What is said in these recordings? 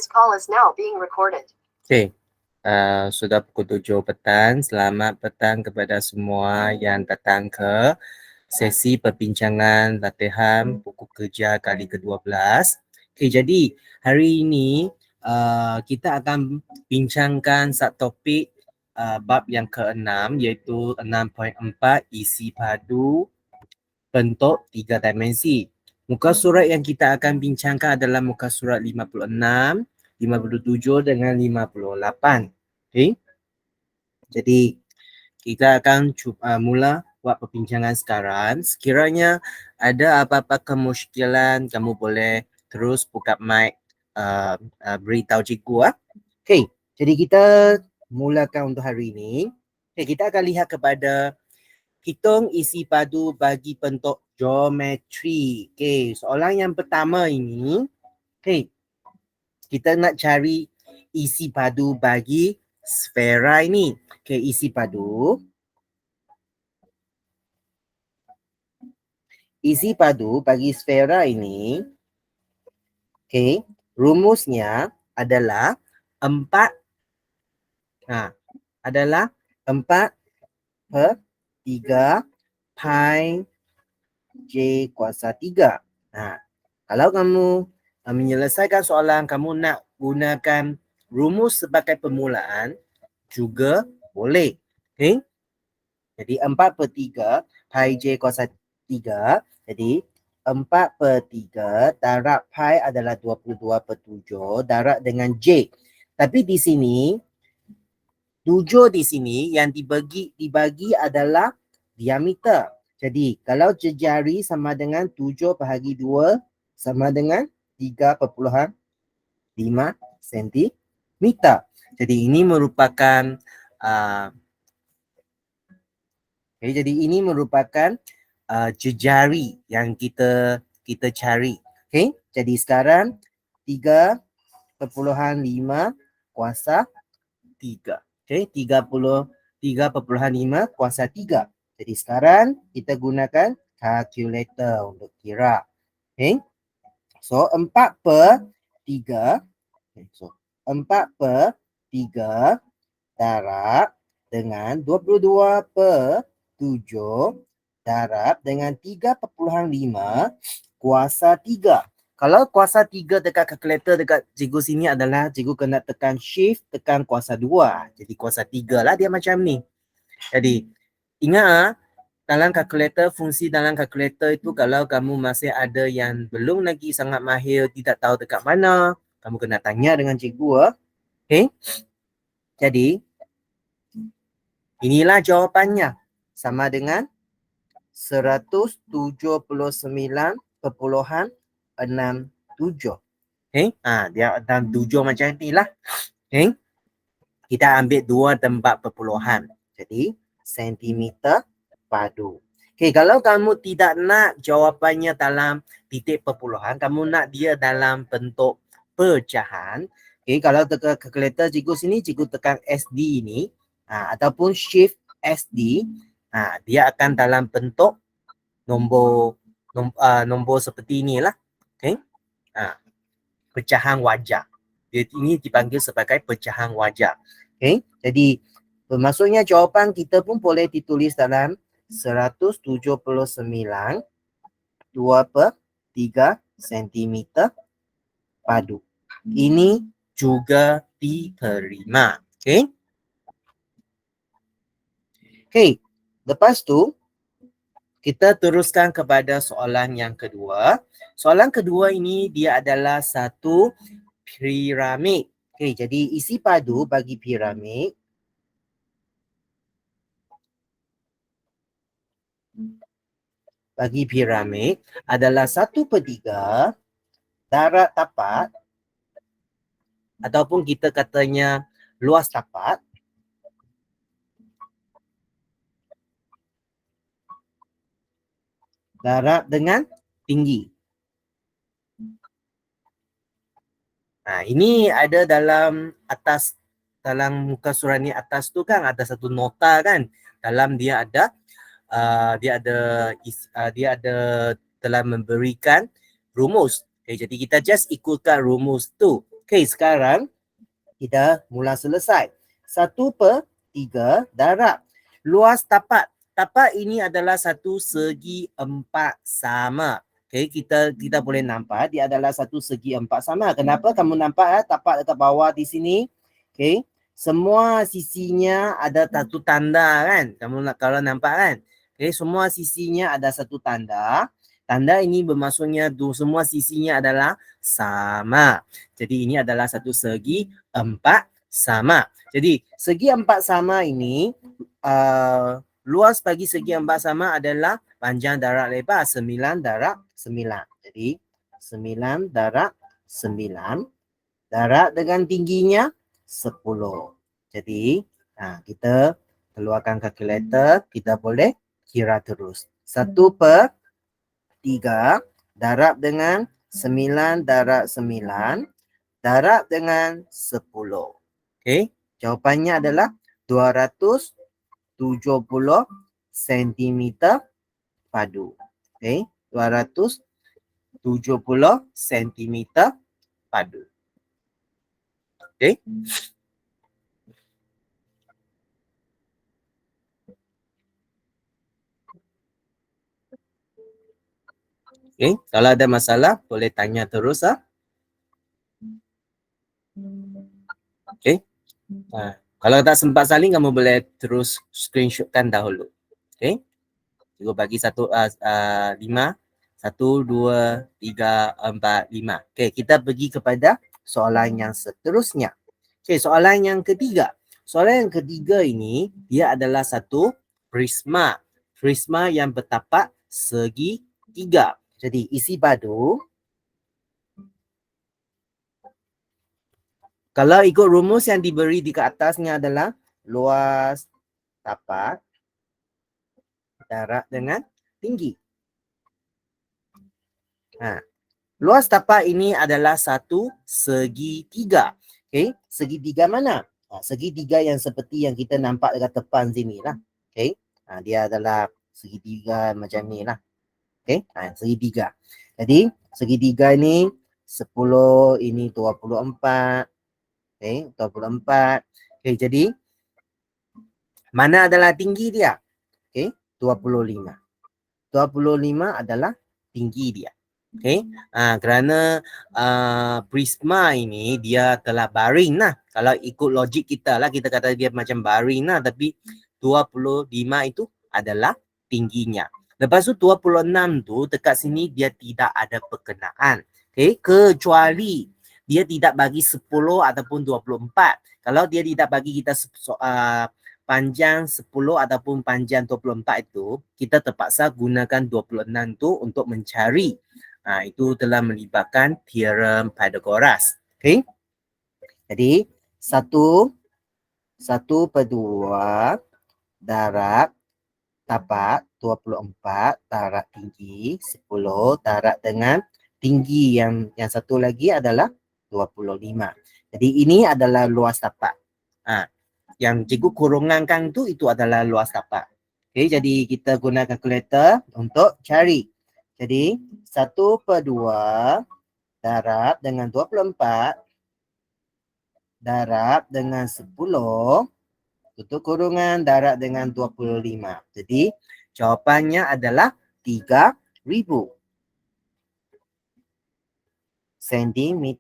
This call is now being recorded. Okay. Sudah pukul 7 petang. Selamat petang kepada semua yang datang ke sesi perbincangan latihan buku kerja kali ke-12. Okay, jadi hari ini kita akan bincangkan satu topik bab yang ke-6 iaitu 6.4 isi padu bentuk 3 dimensi. Muka surat yang kita akan bincangkan adalah muka surat 56, 57 dengan 58. Okay. Jadi kita akan mula buat perbincangan sekarang. Sekiranya ada apa-apa kemusykilan, kamu boleh terus buka mic, beritahu cikgu. Okay. Jadi kita mulakan untuk hari ini. Okay, kita akan lihat kepada hitung isi padu bagi bentuk geometri. Okay, soalan yang pertama ini, okay, kita nak cari isi padu bagi sfera ini. Okay, isi padu. Isi padu bagi sfera ini, okay, rumusnya adalah 4, adalah 4/3 pi J kuasa 3. Kalau kamu menyelesaikan soalan, kamu nak gunakan rumus sebagai permulaan juga boleh. Okay? Jadi 4/3 pi J kuasa 3. Jadi 4/3 darab pi adalah 22/7 darab dengan J. Tapi di sini 7 di sini yang dibagi adalah diameter. Jadi kalau jari sama dengan 7/2 sama dengan 3,5 cm. Jadi ini merupakan jejari yang kita cari. Okay? Jadi sekarang 3,5 kuasa 3. Okay, 3,5 kuasa 3. Jadi sekarang kita gunakan kalkulator untuk kira. Okay. So 4/3. So 4/3 darab dengan 22/7 darab dengan 3,5 kuasa 3. Kalau kuasa 3 dekat kalkulator dekat cikgu sini adalah cikgu kena tekan shift, tekan kuasa 2. Jadi kuasa 3 lah dia macam ni. Jadi ingat dalam kalkulator, fungsi dalam kalkulator itu kalau kamu masih ada yang belum lagi sangat mahir, tidak tahu dekat mana, kamu kena tanya dengan cikgu. Okay. Jadi inilah jawapannya. Sama dengan 179.67. Okay. Dia 67 macam ni lah. Okay. Kita ambil 2 tempat perpuluhan. Jadi sentimeter padu. Okay, kalau kamu tidak nak jawapannya dalam titik perpuluhan, kamu nak dia dalam bentuk pecahan. Okay, kalau tekan kalkulator cikgu sini, cikgu tekan SD ini, ataupun shift SD, dia akan dalam bentuk nombor seperti inilah. Okay. Pecahan wajar. Ini dipanggil sebagai pecahan wajar. Okay. Jadi bermaksudnya jawapan kita pun boleh ditulis dalam 179/2/3 cm padu. Ini juga diterima. Okay. Okay. Lepas tu kita teruskan kepada soalan yang kedua. Soalan kedua ini dia adalah satu piramid. Okay, jadi isi padu bagi piramid adalah 1/3 darab tapak ataupun kita katanya luas tapak darab dengan tinggi. Ini ada dalam atas, dalam muka surat ni atas tu kan ada satu nota kan. Dalam dia ada telah memberikan rumus. Okay, jadi kita just ikutkan rumus tu. Okey, sekarang kita mula selesai. 1/3 darab. Luas tapak. Tapak ini adalah satu segi empat sama. Okey, kita boleh nampak dia adalah satu segi empat sama. Kenapa kamu nampak tapak dekat bawah di sini? Okey, semua sisinya ada satu tanda kan? Kamu nak kalau nampak kan? Okey, semua sisinya ada satu tanda. Tanda ini bermaksudnya semua sisinya adalah sama. Jadi ini adalah satu segi empat sama. Jadi segi empat sama ini luas bagi segi empat sama adalah panjang darab lebar 9 darab 9. Jadi 9 darab 9 darab dengan tingginya 10. Jadi kita keluarkan kalkulator, kita boleh kira terus. 1/3 darab dengan 9 darab 9 darab dengan 10. Okey, jawapannya adalah 270 cm padu. Okey, 270 cm padu. Okey. Okey, kalau ada masalah boleh tanya terus Okey. Kalau tak sempat salin kamu boleh terus screenshotkan dahulu. Okey. Cikgu bagi 5 1 2 3 4 5. Okey, kita pergi kepada soalan yang seterusnya. Okey, soalan yang ketiga. Soalan yang ketiga ini dia adalah satu prisma. Prisma yang bertapak segi 3. Jadi isi padu kalau ikut rumus yang diberi di atasnya adalah luas tapak darab dengan tinggi. Luas tapak ini adalah satu segi 3. Okey, segi 3 mana? Segi 3 yang seperti yang kita nampak dekat depan sini lah. Okey, dia adalah segi 3 macam ni lah. Okey, segi 3. Jadi segi 3 ni 10, ini 24. Okey, 24. Okey, jadi mana adalah tinggi dia? Okey, 25. 25 adalah tinggi dia. Okey, kerana prisma ini dia telah baring lah. Kalau ikut logik kita lah, kita kata dia macam baring lah. Tapi 25 itu adalah tingginya. Lepas tu 26 tu dekat sini dia tidak ada perkenaan. Okey, kecuali dia tidak bagi 10 ataupun 24. Kalau dia tidak bagi kita panjang 10 ataupun panjang 24 itu, kita terpaksa gunakan 26 tu untuk mencari. Itu telah melibatkan teorem Pythagoras. Okey. Jadi 1/2 darab tapak 24 darab tinggi 10 darab dengan tinggi yang satu lagi adalah 25. Jadi ini adalah luas tapak. Yang cikgu kurungankan tu itu adalah luas tapak. Okey, jadi kita guna kalkulator untuk cari. Jadi 1/2 darab dengan 24 darab dengan 10 tutup kurungan darab dengan 25. Jadi jawapannya adalah 3000 cm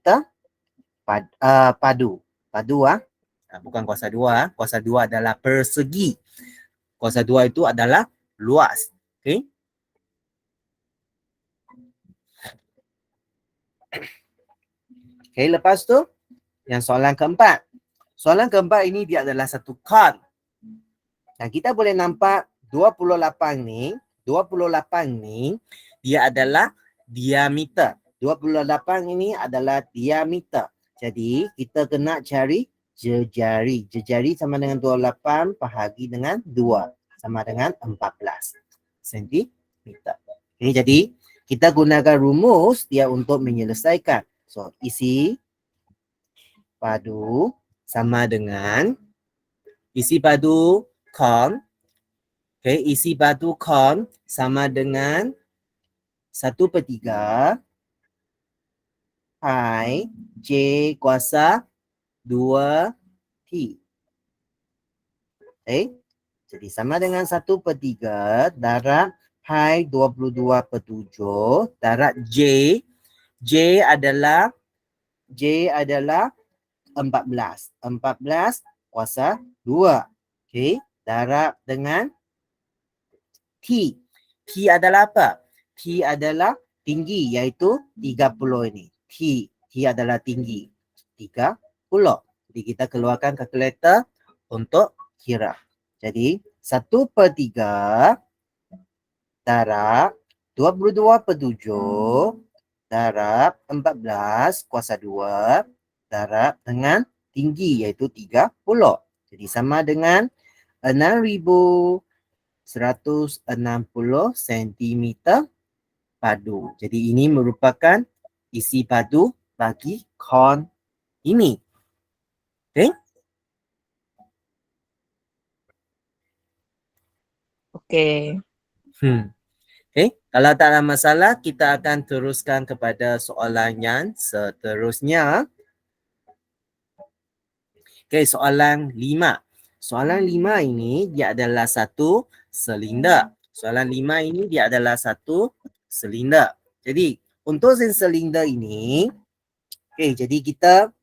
padu. Padu bukan kuasa 2. Kuasa 2 adalah persegi. Kuasa 2 itu adalah luas. Okey. Okey, lepas tu yang soalan keempat. Soalan keempat ini dia adalah satu cone. Dan kita boleh nampak 28 ni dia adalah diameter. 28 ini adalah diameter. Jadi kita kena cari jejari. Jejari sama dengan 28 bahagi dengan 2 sama dengan 14 cm. Okay, jadi kita gunakan rumus dia untuk menyelesaikan. So, isi padu sama dengan isi padu cone. Okay, isi padu cone sama dengan 1/3 pi J kuasa 2T. Jadi sama dengan 1/3 darab pi 22/7 darab J. J adalah 14. 14 kuasa 2. Okey, darab dengan T. T adalah apa? T adalah tinggi iaitu 30 ini. T adalah tinggi 30. Jadi kita keluarkan kalkulator untuk kira. Jadi 1/3 darab 22/7 darab 14 kuasa 2 darab dengan tinggi iaitu 30. Jadi sama dengan 6,160 cm padu. Jadi ini merupakan isi padu bagi kon ini. Okey? Okey. Okey, kalau tak ada masalah, kita akan teruskan kepada soalan yang seterusnya. Okey, soalan 5. Soalan 5 ini dia adalah satu silinder. Soalan 5 ini dia adalah satu silinder. Jadi, untuk silinder ini, okey, jadi kita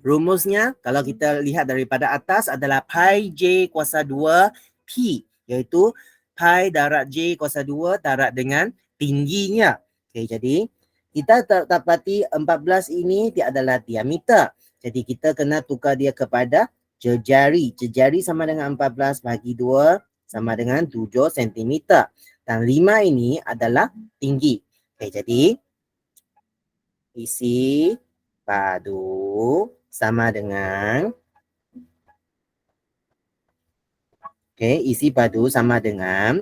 rumusnya kalau kita lihat daripada atas adalah pi J kuasa 2 P, iaitu pi darab J kuasa 2 darab dengan tingginya. Okey, jadi kita dapati 14 ini dia adalah diameter. Jadi kita kena tukar dia kepada jejari. Jejari sama dengan 14 bagi 2 sama dengan 7 cm. Dan 5 ini adalah tinggi. Okey, jadi isi padu sama dengan isi padu sama dengan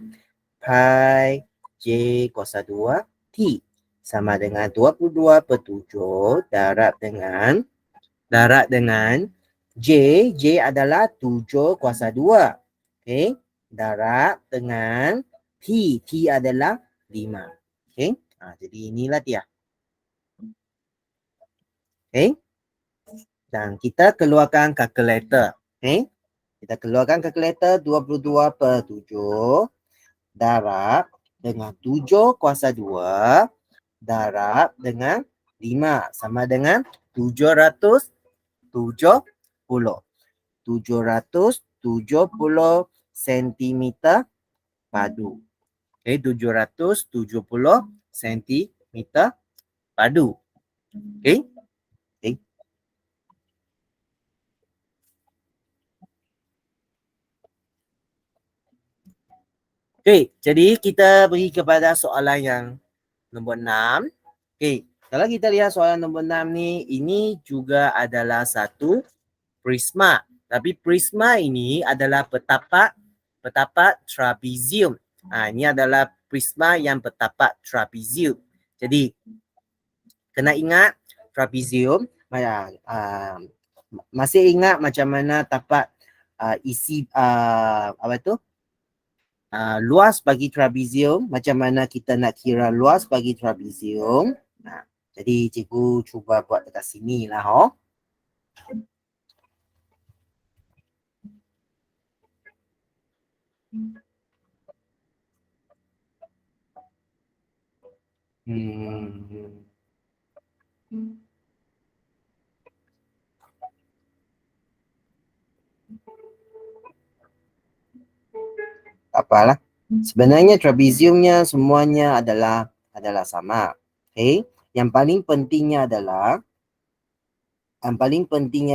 pi J kuasa 2 T sama dengan 22/7 darab dengan J adalah 7 kuasa 2. Okey, darab dengan T adalah 5. Okey, jadi inilah dia. Okey. Dan kita keluarkan kalkulator. Okey. Kita keluarkan kalkulator 22/7 darab dengan 7 kuasa 2 darab dengan 5 sama dengan 770. 770 cm padu. Okey, 770 cm padu. Okey. Okey, jadi kita pergi kepada soalan yang nombor 6. Okey, kalau kita lihat soalan nombor 6 ni, ini juga adalah satu prisma. Tapi prisma ini adalah petapak trapezium. Ini adalah prisma yang petapak trapezium. Jadi kena ingat trapezium, masih ingat macam mana tapak isi apa tu? Luas bagi trapezium, macam mana kita nak kira luas bagi trapezium. Jadi cikgu cuba buat dekat sini lah. Apalah. Sebenarnya trapeziumnya semuanya adalah sama. Okay. Yang paling pentingnya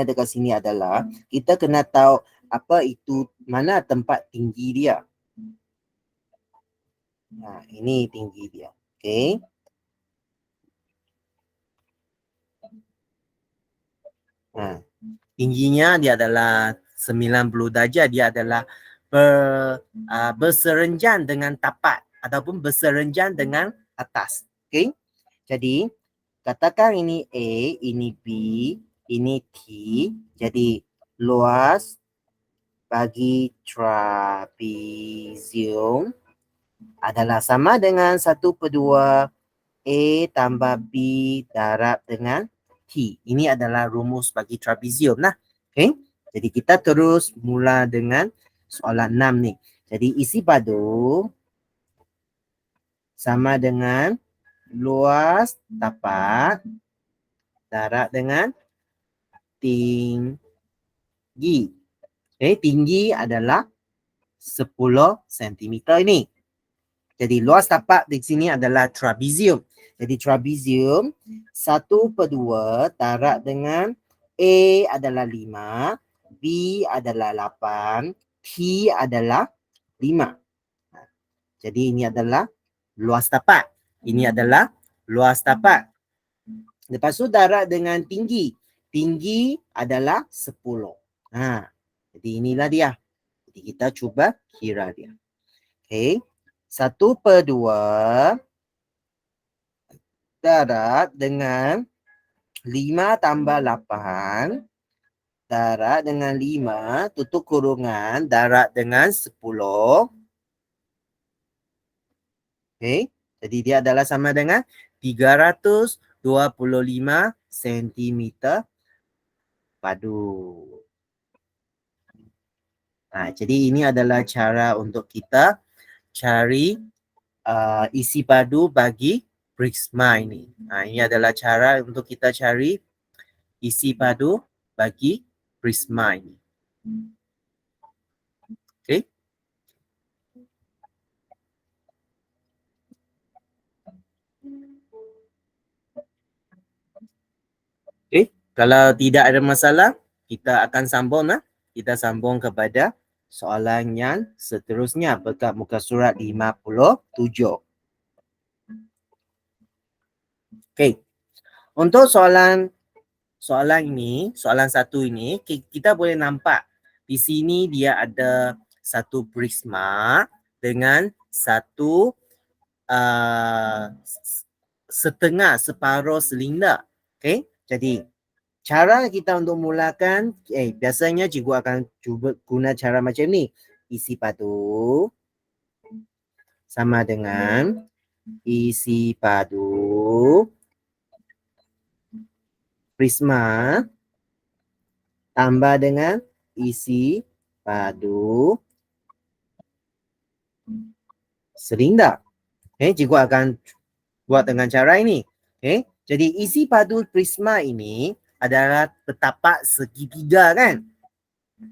dekat sini adalah kita kena tahu apa itu, mana tempat tinggi dia. Ini tinggi dia. Okay. Tingginya dia adalah 90 darjah. Dia adalah berserenjan dengan tapak ataupun berserenjan dengan atas. Okay. Jadi katakan ini A, ini B, ini T. Jadi luas bagi trapezium adalah sama dengan 1/2 A tambah B darab dengan T. Ini adalah rumus bagi trapezium lah. Okay. Jadi kita terus mula dengan soalan 6 ni. Jadi isi padu sama dengan luas tapak darab dengan tinggi. Okay, tinggi adalah 10 cm ini. Jadi luas tapak di sini adalah trapezium. Jadi trapezium 1/2 darab dengan A adalah 5, B adalah 8, T adalah 5. Jadi ini adalah luas tapak. Ini adalah luas tapak. Lepas tu darab dengan tinggi. Tinggi adalah 10. Jadi inilah dia. Jadi kita cuba kira dia. Okay. 1/2 darab dengan 5 tambah 8 darab dengan 5 tutup kurungan darab dengan 10. Okay. Jadi dia adalah sama dengan 325 cm padu. Jadi ini adalah cara untuk kita cari isi padu bagi prisma ini. Ini adalah cara untuk kita cari isi padu bagi prisma ini. Okay. Okay. Kalau tidak ada masalah, kita akan sambung lah. Kita sambung kepada soalan yang seterusnya dekat muka surat 57. Okay. Untuk soalan ini, soalan 1 ini, kita boleh nampak di sini dia ada satu prisma dengan satu separuh silinder. Okay. Jadi cara kita untuk mulakan, biasanya cikgu akan cuba guna cara macam ni. Isi padu sama dengan isi padu prisma tambah dengan isi padu silinder. Cikgu akan buat dengan cara ini. Jadi isi padu prisma ini adalah bertapak segitiga kan.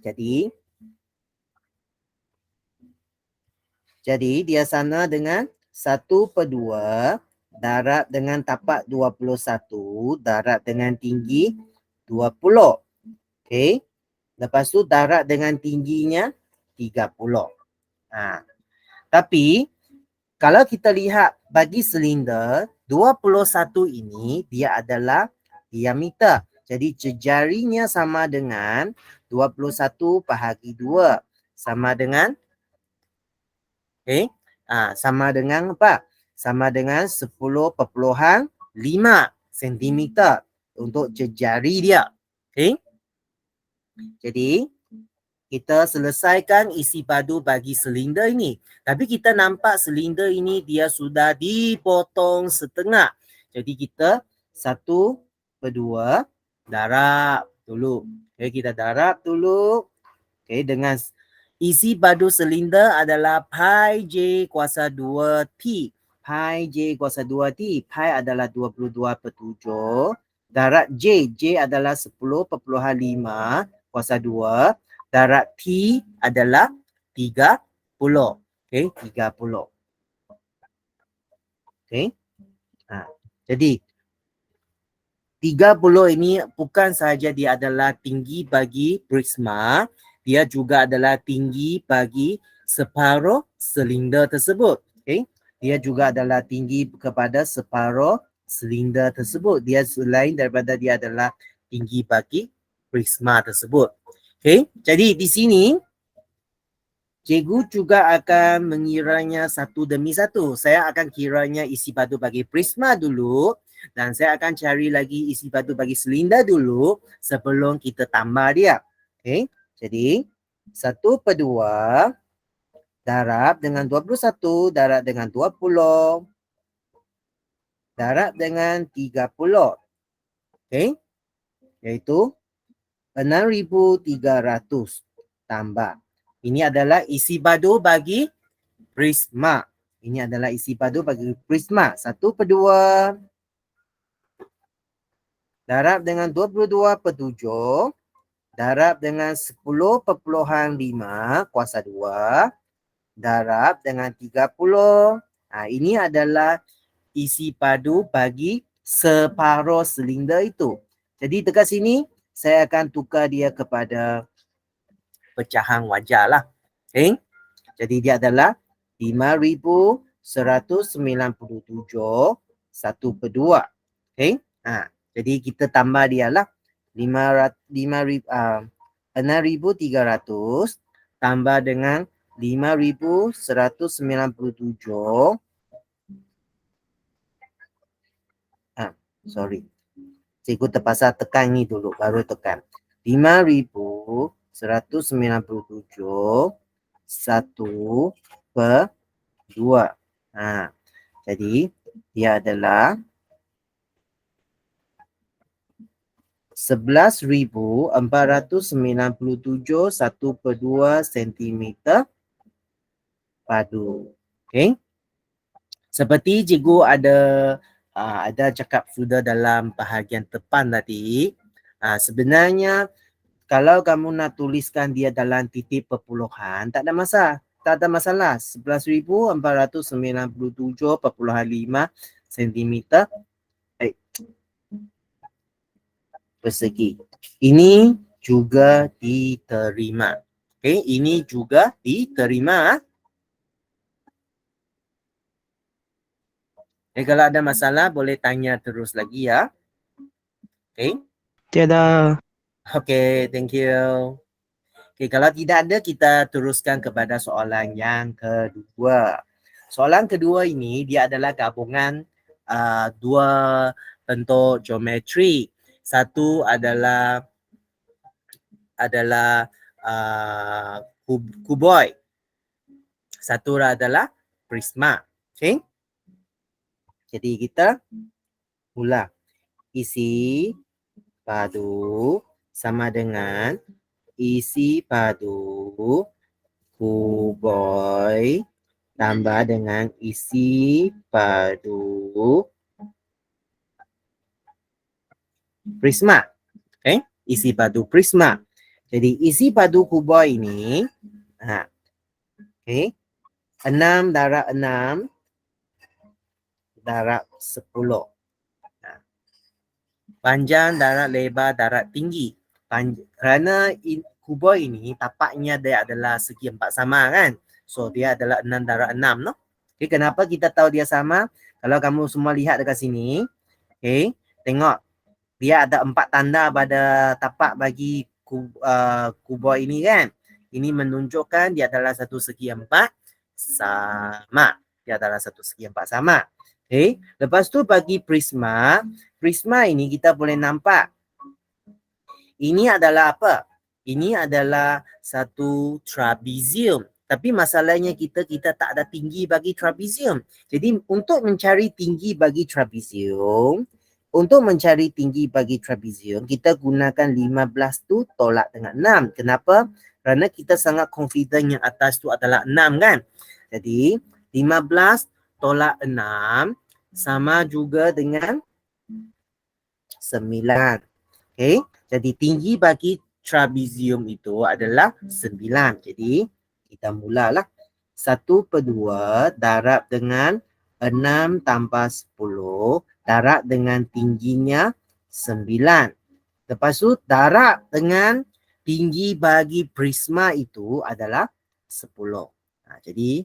Jadi dia sama dengan 1/2 darab dengan tapak 21 darab dengan tinggi 20. Okay. Lepas tu darab dengan tingginya 30. Tapi kalau kita lihat bagi silinder 21 ini dia adalah diameter. Jadi jejarinya sama dengan 21 bahagi 2. Sama dengan sama dengan apa? Sama dengan 10.5 cm untuk jejari dia. Okay. Jadi kita selesaikan isi padu bagi silinder ini. Tapi kita nampak silinder ini dia sudah dipotong setengah. Jadi kita 1/2 darab dulu. Okay, kita darab dulu. Okay, dengan isi padu silinder adalah pi j kuasa 2T. Pi j kuasa 2T. Pi adalah 22/7. Darab j. J adalah 10.5 kuasa 2. Darab T adalah 30. Okay, 30. Okay. Jadi 30 ini bukan sahaja dia adalah tinggi bagi prisma, dia juga adalah tinggi bagi separuh silinder tersebut. Okay. Dia juga adalah tinggi kepada separuh silinder tersebut. Dia selain daripada dia adalah tinggi bagi prisma tersebut. Okay. Jadi di sini cikgu juga akan mengiranya satu demi satu. Saya akan kiranya isi padu bagi prisma dulu. Dan saya akan cari lagi isi padu bagi silinder dulu sebelum kita tambah dia. Okay. Jadi 1/2 darab dengan 21 darab dengan 20. darab dengan 30. Okey. Iaitu 6,300 tambah. Ini adalah isi padu bagi prisma. Ini adalah isi padu bagi prisma. 1/2 darab dengan 22/7 darab dengan 10,5 kuasa 2 darab dengan 30. Ini adalah isi padu bagi separuh silinder itu. Jadi dekat sini saya akan tukar dia kepada pecahan wajar lah. Okay? Jadi dia adalah 5,197 1/2. Okay? Jadi kita tambah dia lah. 6,300 tambah dengan 5,197. Sorry. Cikgu terpaksa tekan ni dulu, baru tekan. 5,197 1/2. Jadi dia adalah 11,497 1/2 sentimeter padu. Okay. Seperti cikgu ada cakap sudah dalam bahagian depan tadi, sebenarnya kalau kamu nak tuliskan dia dalam titik perpuluhan, tak ada masalah. 11,497,5 sentimeter persegi. Ini juga diterima. Okay, ini juga diterima. Kalau ada masalah boleh tanya terus lagi ya. Okay. Tiada. Okay, thank you. Okay, kalau tidak ada kita teruskan kepada soalan yang kedua. Soalan kedua ini dia adalah gabungan dua bentuk geometri. Satu adalah kuboid. Satu adalah prisma. Okay. Jadi kita mula. Isi padu sama dengan isi padu kuboid tambah dengan isi padu prisma. Okay. Isi padu prisma. Jadi isi padu kuboid ini okay, 6 darab 6 darab 10. Panjang darab lebar darab tinggi. Kerana kuboid ini tapaknya dia adalah segi 4 sama kan. So dia adalah 6 darab 6 no. Okay, kenapa kita tahu dia sama? Kalau kamu semua lihat dekat sini, okay, tengok dia ada 4 tanda pada tapak bagi kuboid ini kan. Ini menunjukkan dia adalah satu segi 4 sama. Dia adalah satu segi 4 sama. Okay. Lepas tu bagi prisma ini kita boleh nampak. Ini adalah apa? Ini adalah satu trapezium. Tapi masalahnya kita tak ada tinggi bagi trapezium. Jadi untuk mencari tinggi bagi trapezium, kita gunakan 15 tu tolak dengan 6. Kenapa? Kerana kita sangat confident yang atas tu adalah 6 kan? Jadi 15 tolak 6 sama juga dengan 9. Okay. Jadi tinggi bagi trapezium itu adalah 9. Jadi kita mulalah. 1/2 darab dengan 6 tambah 10 darab dengan tingginya 9. Lepas tu darab dengan tinggi bagi prisma itu adalah 10. Jadi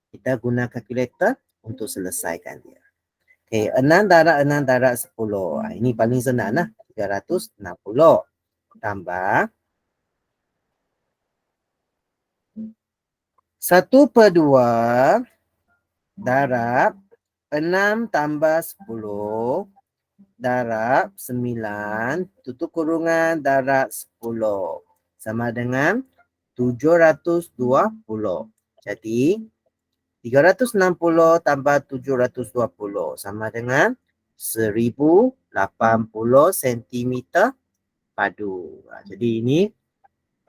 kita guna kalkulator untuk selesaikan dia. Okay, 6 darab 10. Ini paling senang lah. 360 tambah 1/2 darab 6 tambah 10 darab 9 tutup kurungan darab 10 sama dengan 720. Jadi 360 tambah 720 sama dengan 1080 cm padu. Jadi ini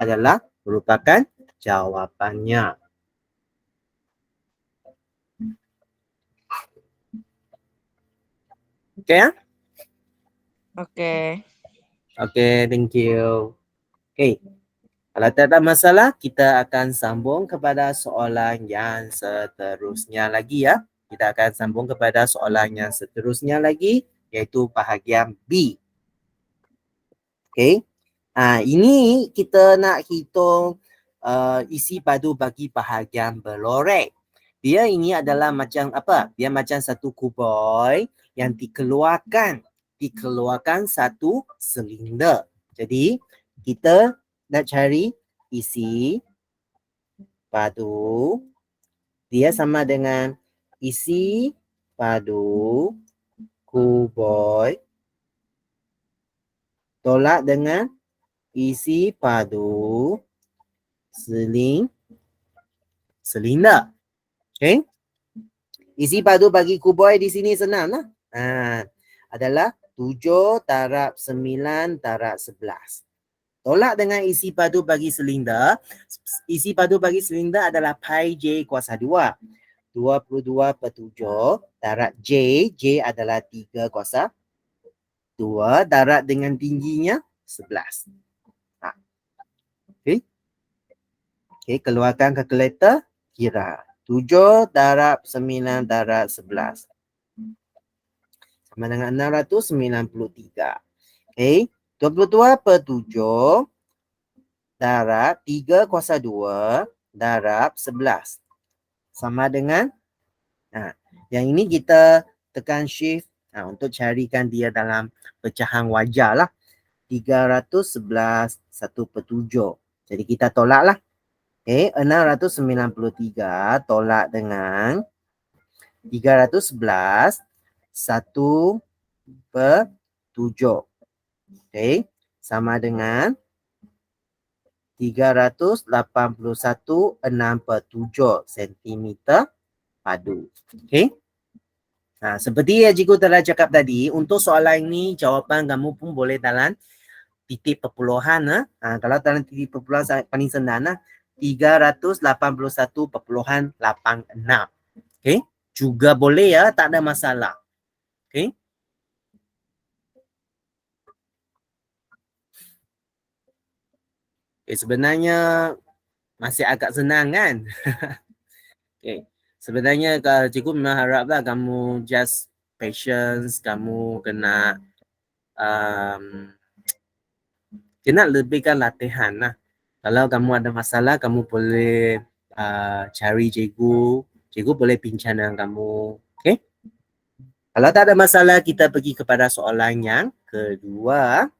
adalah merupakan jawapannya. Okay ya? Oke. Okay, thank you. Okay. Kalau tak ada masalah, kita akan sambung kepada soalan yang seterusnya lagi ya. Kita akan sambung kepada soalan yang seterusnya lagi, iaitu bahagian B. Okay. Ini kita nak hitung isi padu bagi bahagian berlorek. Dia ini adalah macam apa? Dia macam satu kuboi yang dikeluarkan satu silinder. Jadi kita nak cari isi padu. Dia sama dengan isi padu kuboi tolak dengan isi padu silinder. Okay? Isi padu bagi kuboi di sini senang lah. Adalah 7 darab 9 darab 11. Tolak dengan isi padu bagi silinder. Isi padu bagi silinder adalah pi J kuasa 2. 22/7 darab J. J adalah 3 kuasa 2 darab dengan tingginya 11. Okay. Okay, keluarkan kalkulator, kira. 7 darab 9 darab 11. Sama dengan 693. Okay. 22/7 darab 3 kuasa 2 darab 11. Sama dengan, yang ini kita tekan shift untuk carikan dia dalam pecahan wajar lah. 311 1/7. Jadi kita tolak lah. Okay, 693 tolak dengan 311 1/7. Okay, sama dengan 381 6/7 cm padu. Okay. Seperti yang cikgu telah cakap tadi, untuk soalan ini jawapan kamu pun boleh dalam titik perpuluhan. Kalau dalam titik perpuluhan paling senang 381.86. Okay. Juga boleh ya, tak ada masalah. Okay. Sebenarnya masih agak senang kan? Okay. Sebenarnya kalau cikgu memang haraplah kamu just patience, kamu kena lebihkan latihan lah. Kalau kamu ada masalah, kamu boleh cari cikgu. Cikgu boleh bincang dengan kamu. Okay? Kalau tak ada masalah, kita pergi kepada soalan yang kedua.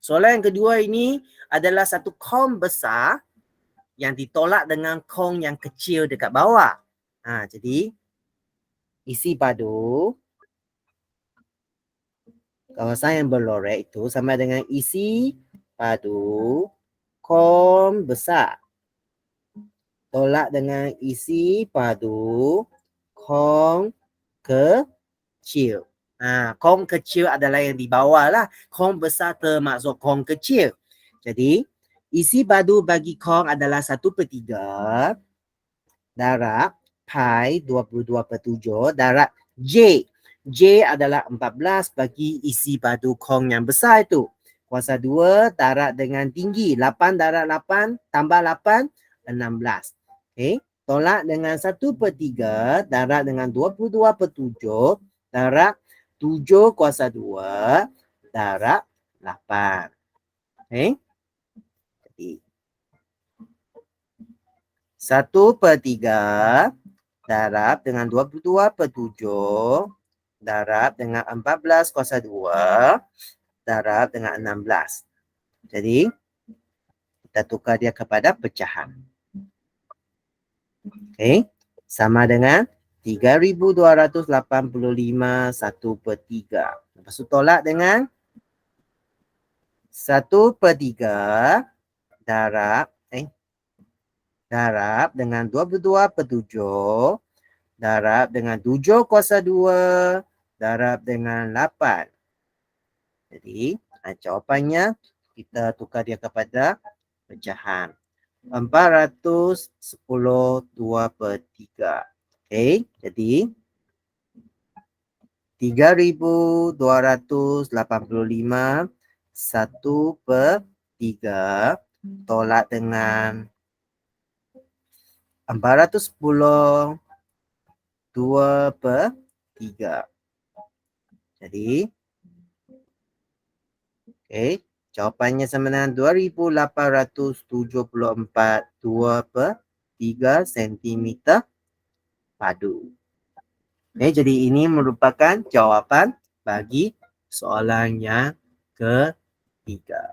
Soalan yang kedua ini adalah satu kong besar yang ditolak dengan kong yang kecil dekat bawah. Jadi, isi padu kawasan yang berlorek itu sama dengan isi padu kong besar tolak dengan isi padu kong kecil. Kong kecil adalah yang di bawah lah. Kong besar termasuk kong kecil. Jadi, isi padu bagi kong adalah 1/3 darab pi 22/7 darab J. J adalah 14 bagi isi padu kong yang besar itu. Kuasa 2 darab dengan tinggi. 8 darab 8 tambah 8, 16. Okay. Tolak dengan 1/3 darab dengan 22/7 darab 7 kuasa 2 darab 8. Okay. Jadi 1/3 darab dengan 22/7 darab dengan 14 kuasa 2 darab dengan 16. Jadi, kita tukar dia kepada pecahan. Okay. Sama dengan 3,285 1/3. Lepas tu tolak dengan 1/3 darab darab dengan 22/7 darab dengan 7 kuasa 2 darab dengan 8. Jadi jawapannya kita tukar dia kepada pecahan. 410 2/3. Okey, jadi 3,285 1/3 tolak dengan 410 2/3. Jadi jawapannya sama dengan 2,874 2/3 cm padu. Jadi ini merupakan jawapan bagi soalan yang ketiga.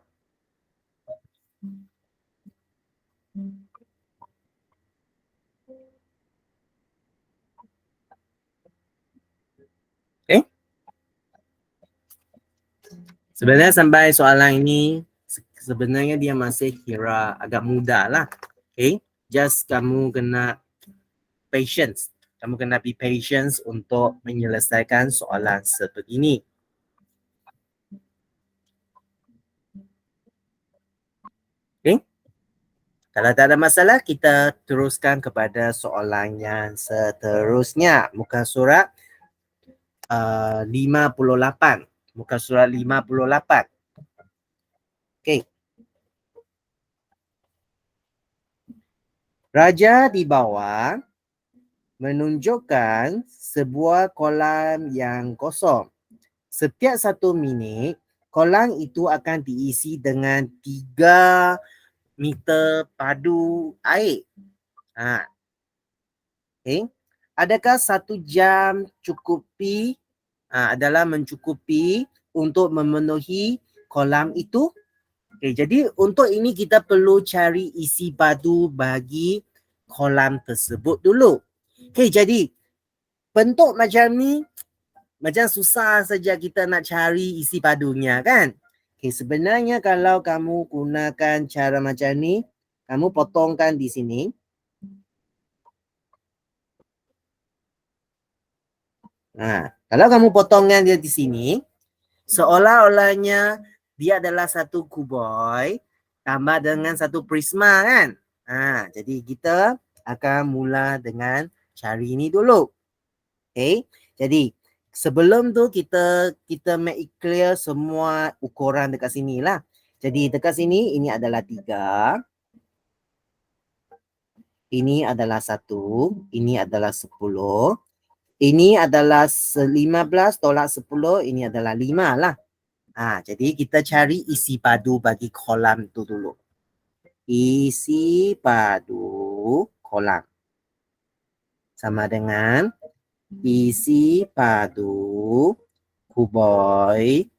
Sebenarnya sampai soalan ini sebenarnya dia masih kira agak mudah lah. Just kamu kena patience. Kamu kena be patience untuk menyelesaikan soalan sebegini. Kalau tak ada masalah, kita teruskan kepada soalan yang seterusnya. Muka surat 58. Muka surat 58. Raja di bawah menunjukkan sebuah kolam yang kosong. Setiap 1 minit, kolam itu akan diisi dengan 3 meter padu air. Adakah 1 jam adalah mencukupi untuk memenuhi kolam itu? Jadi untuk ini kita perlu cari isi padu bagi kolam tersebut dulu. Jadi bentuk macam ni macam susah saja kita nak cari isi padunya kan. Sebenarnya kalau kamu gunakan cara macam ni, kamu potongkan di sini. Kalau kamu potongkan dia di sini, seolah-olahnya dia adalah 1 kuboid tambah dengan 1 prisma kan. Jadi kita akan mula dengan cari ini dulu. Jadi sebelum tu kita make it clear semua ukuran dekat sini lah. Jadi dekat sini ini adalah 3. Ini adalah 1. Ini adalah 10. Ini adalah 15 tolak 10. Ini adalah 5 lah. Jadi kita cari isi padu bagi kolam tu dulu. Isi padu kolam. Sama dengan isi padu kuboid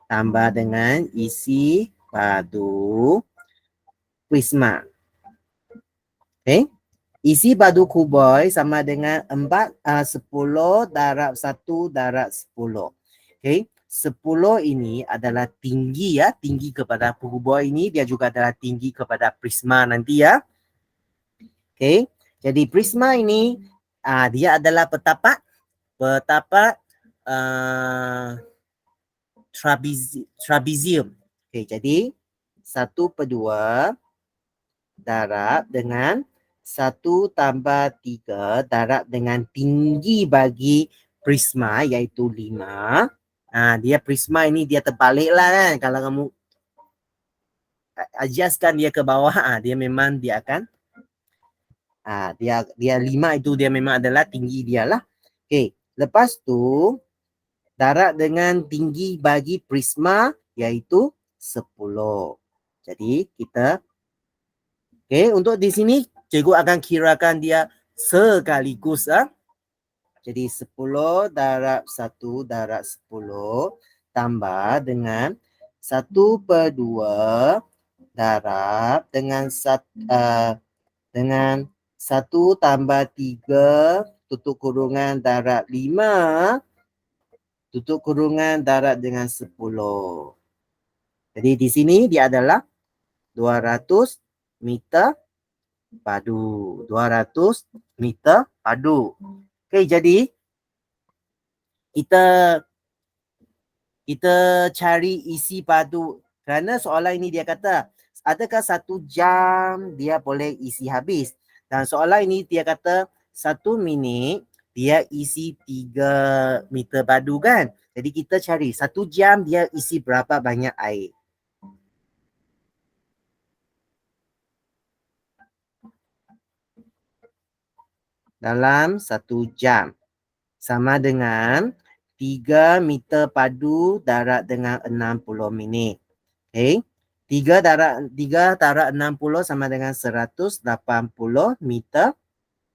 tambah dengan isi padu prisma. Isi padu kuboid sama dengan 10 darab 1 darab 10. 10 ini adalah tinggi ya, tinggi kepada kuboid ini, dia juga adalah tinggi kepada prisma nanti ya. Jadi prisma ini dia adalah petapak trapezium. Jadi 1/2 darab dengan 1 tambah 3 darab dengan tinggi bagi prisma iaitu 5. Dia prisma ini dia terbalik lah kan. Kalau kamu adjustkan dia ke bawah, dia memang dia akan dia 5 itu dia memang adalah tinggi dia lah. Lepas tu darab dengan tinggi bagi prisma iaitu 10. Jadi kita untuk di sini cikgu akan kirakan dia sekaligus. Jadi 10 darab 1 darab 10 tambah dengan 1/2 darab dengan 1 tambah 3 tutup kurungan darab 5 tutup kurungan darab dengan 10. Jadi di sini dia adalah 200 meter padu. 200 meter padu. Okey, jadi kita cari isi padu. Kerana soalan ini dia kata, adakah 1 jam dia boleh isi habis? Dan soalan ini dia kata 1 minit dia isi 3 meter padu kan? Jadi kita cari 1 jam dia isi berapa banyak air. Dalam 1 jam. Sama dengan 3 meter padu darat dengan 60 minit. Okay. 3 darab 60 sama dengan 180 meter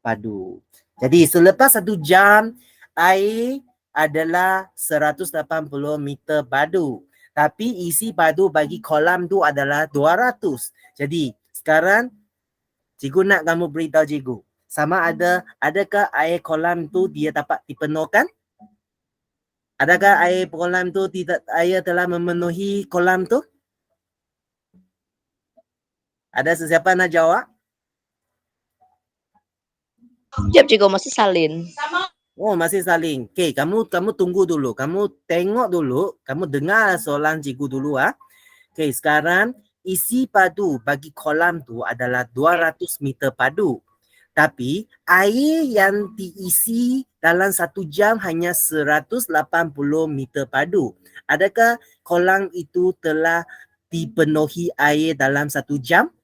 padu. Jadi selepas 1 jam, air adalah 180 meter padu. Tapi isi padu bagi kolam tu adalah 200. Jadi sekarang cikgu nak kamu beritahu cikgu. Adakah air kolam tu dia dapat dipenuhkan? Adakah air kolam tu air telah memenuhi kolam tu? Ada sesiapa nak jawab? Siap cikgu, masih salin. Oh, masih saling. Okey, kamu tunggu dulu. Kamu tengok dulu, kamu dengar soalan cikgu dulu ah. Okey, sekarang isi padu bagi kolam tu adalah 200 meter padu. Tapi air yang diisi dalam 1 jam hanya 180 meter padu. Adakah kolam itu telah dipenuhi air dalam 1 jam?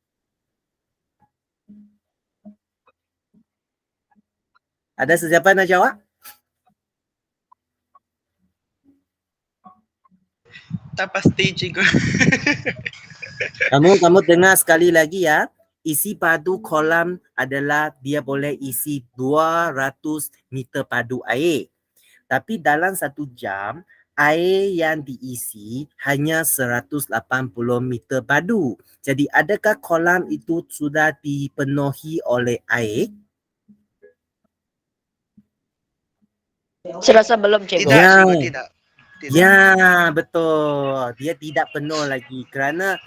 Ada sesiapa nak jawab? Tak pasti cikgu. Kamu dengar sekali lagi ya. Isi padu kolam adalah dia boleh isi 200 meter padu air. Tapi dalam 1 jam, air yang diisi hanya 180 meter padu. Jadi adakah kolam itu sudah dipenuhi oleh air? Saya rasa belum cikgu. Tidak, Ya. cikgu, tidak. Ya, betul. Dia tidak penuh lagi kerana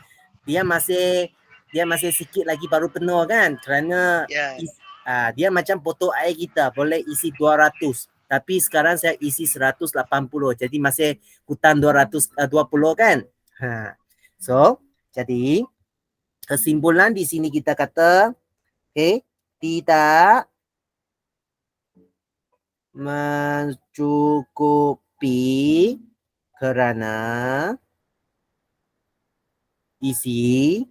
dia masih sikit lagi baru penuh kan? Kerana Ya. dia macam botol air kita boleh isi 200. Tapi sekarang saya isi 180. Jadi masih hutang 220 kan? So, jadi kesimpulan di sini kita kata tidak mencukupi kerana isi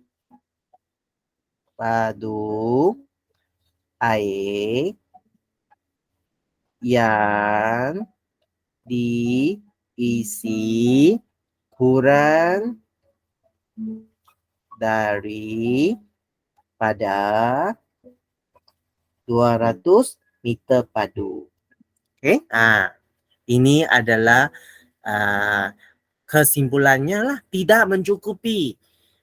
padu air yang diisi kurang daripada 200 meter padu. Okey, ini adalah kesimpulannya lah, tidak mencukupi.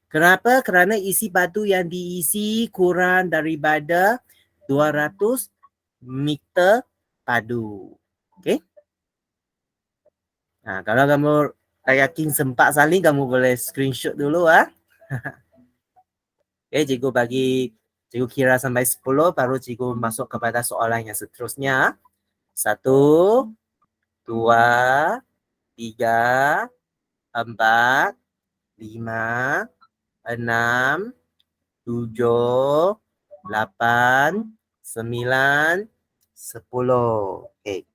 Kenapa? Kerana isi padu yang diisi kurang daripada 200 meter padu. Okey. Kalau kamu tak yakin sempat salin, kamu boleh screenshot dulu Okey, cikgu kira sampai 10 baru cikgu masuk kepada soalan yang seterusnya. 1, 2, 3, 4, 5, 6, 7, 8, 9, 10. Okey.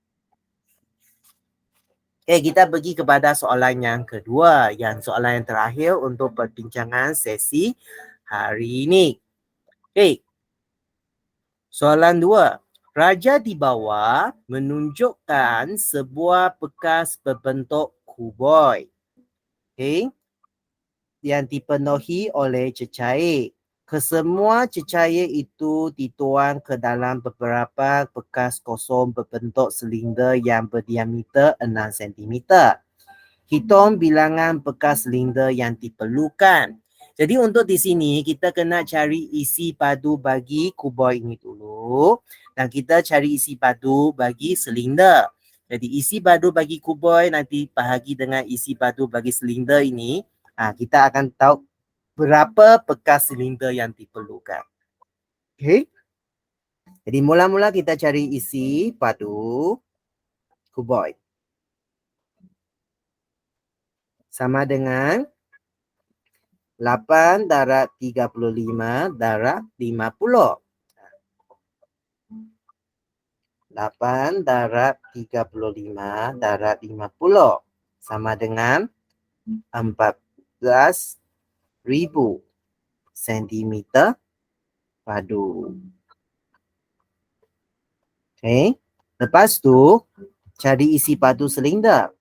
Kita pergi kepada soalan yang kedua, yang soalan yang terakhir untuk perbincangan sesi hari ini. Okey. Soalan 2. Raja di bawah menunjukkan sebuah bekas berbentuk kuboid. Okey. Yang dipenuhi oleh cecair. Kesemua cecair itu dituang ke dalam beberapa bekas kosong berbentuk silinder yang berdiameter 6 cm. Hitung bilangan bekas silinder yang diperlukan. Jadi untuk di sini kita kena cari isi padu bagi kuboid ini dulu. Dan kita cari isi padu bagi silinder. Jadi isi padu bagi kuboid nanti bahagi dengan isi padu bagi silinder ini. Kita akan tahu berapa bekas silinder yang diperlukan. Okay. Jadi mula-mula kita cari isi padu kuboid. Sama dengan 8 darab 35 darab 50. 8 darab 35 darab 50 sama dengan 14,000 sentimeter padu. Okay. Lepas tu, cari isi padu silinder.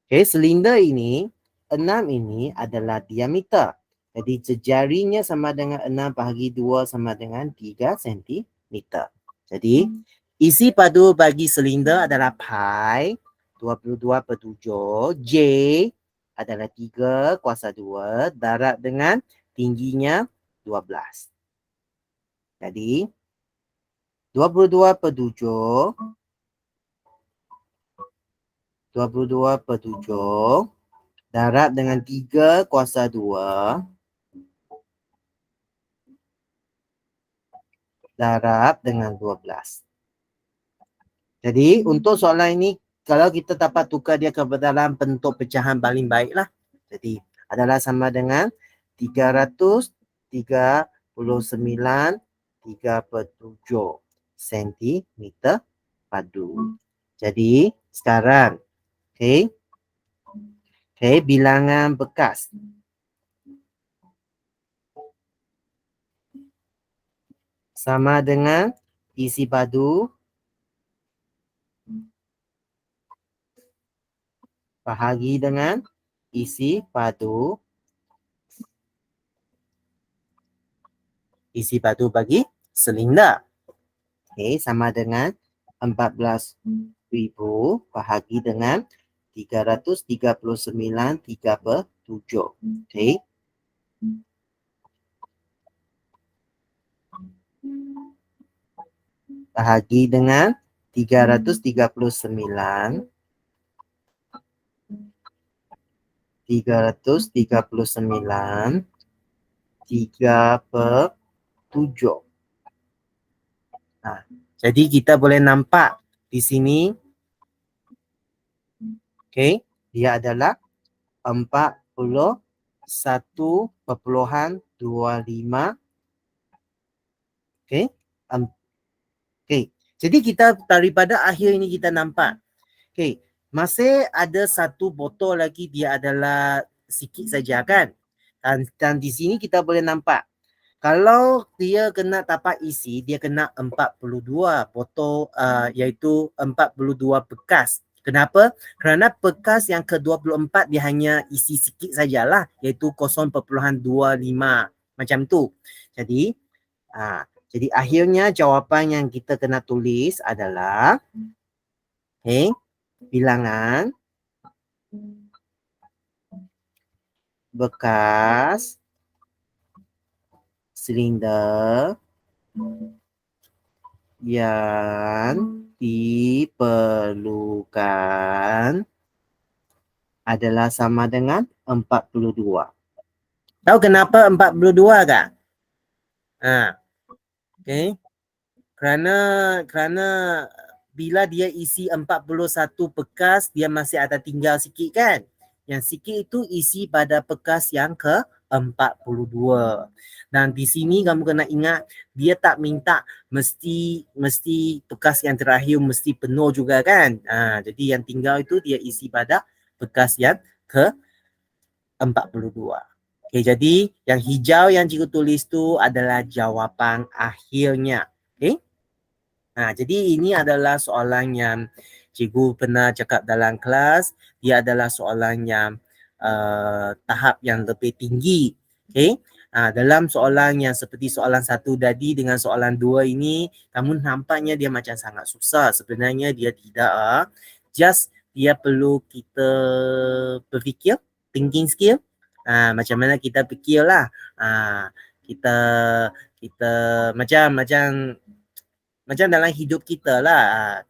Okay, silinder ini, 6 ini adalah diameter. Jadi jejarinya sama dengan 6 bahagi 2 sama dengan 3 cm. Jadi isi padu bagi silinder adalah pi 22/7. J adalah 3 kuasa 2 darab dengan tingginya 12. Jadi 22/7 darab dengan 3 kuasa 2 darab dengan 12. Jadi untuk soalan ini, kalau kita dapat tukar dia ke dalam bentuk pecahan paling baik lah. Jadi adalah sama dengan 339/3/7 sentimeter padu. Jadi sekarang, okay, bilangan bekas. Sama dengan isi padu bahagi dengan isi padu bagi silinder. Okay, sama dengan 14,000 bahagi dengan 339/3/7. Okay. Bahagi dengan 339 3/7. Nah, jadi kita boleh nampak di sini, okay, dia adalah 41.25. Okay. Okay. Jadi kita daripada akhir ini kita nampak, okay, masih ada satu botol lagi, dia adalah sikit saja kan. Dan di sini kita boleh nampak, kalau dia kena tapak isi, dia kena 42 botol, iaitu 42 bekas. Kenapa? Kerana bekas yang ke-24 dia hanya isi sikit sajalah, iaitu 0.25 macam tu. Jadi akhirnya jawapan yang kita kena tulis adalah, okay, bilangan bekas silinder yang diperlukan adalah sama dengan 42. Tahu kenapa 42 kah? Okay. Kerana bila dia isi 41 bekas, dia masih ada tinggal sikit kan? Yang sikit itu isi pada bekas yang ke-42. Dan di sini kamu kena ingat, dia tak minta mesti bekas yang terakhir mesti penuh juga kan? Jadi yang tinggal itu dia isi pada bekas yang ke-42. Okay, jadi yang hijau yang cikgu tulis tu adalah jawapan akhirnya. Okay. Jadi ini adalah soalan yang cikgu pernah cakap dalam kelas. Dia adalah soalan yang tahap yang lebih tinggi. Okay. Dalam soalan yang seperti soalan 1 tadi dengan soalan 2 ini, namun nampaknya dia macam sangat susah. Sebenarnya dia tidak. Just dia perlu kita berfikir, thinking skill. Macam mana kita fikirlah. Kita macam dalam hidup kita lah.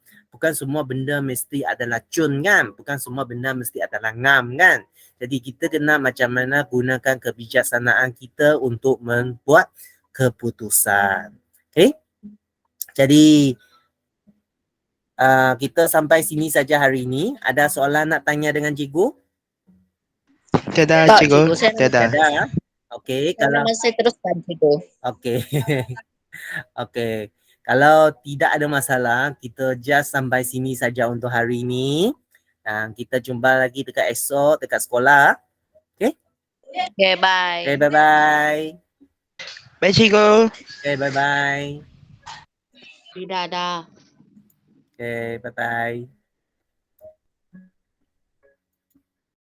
bukan semua benda mesti adalah cun kan. Bukan semua benda mesti adalah ngam kan. Jadi kita kena macam mana gunakan kebijaksanaan kita untuk membuat keputusan. Okay. Jadi kita sampai sini saja hari ini. Ada soalan nak tanya dengan cikgu? Tiada, Tak, cikgu. cikgu, saya Tiada. Ada. Okey, kalau masih teruskan cikgu. okey. Okey. Kalau tidak ada masalah, kita just sampai sini saja untuk hari ini. Kita jumpa lagi dekat esok dekat sekolah. Okay, bye. Okay, bye-bye. Bye, cikgu. Okay, bye-bye. Tidak ada. Okay, bye-bye.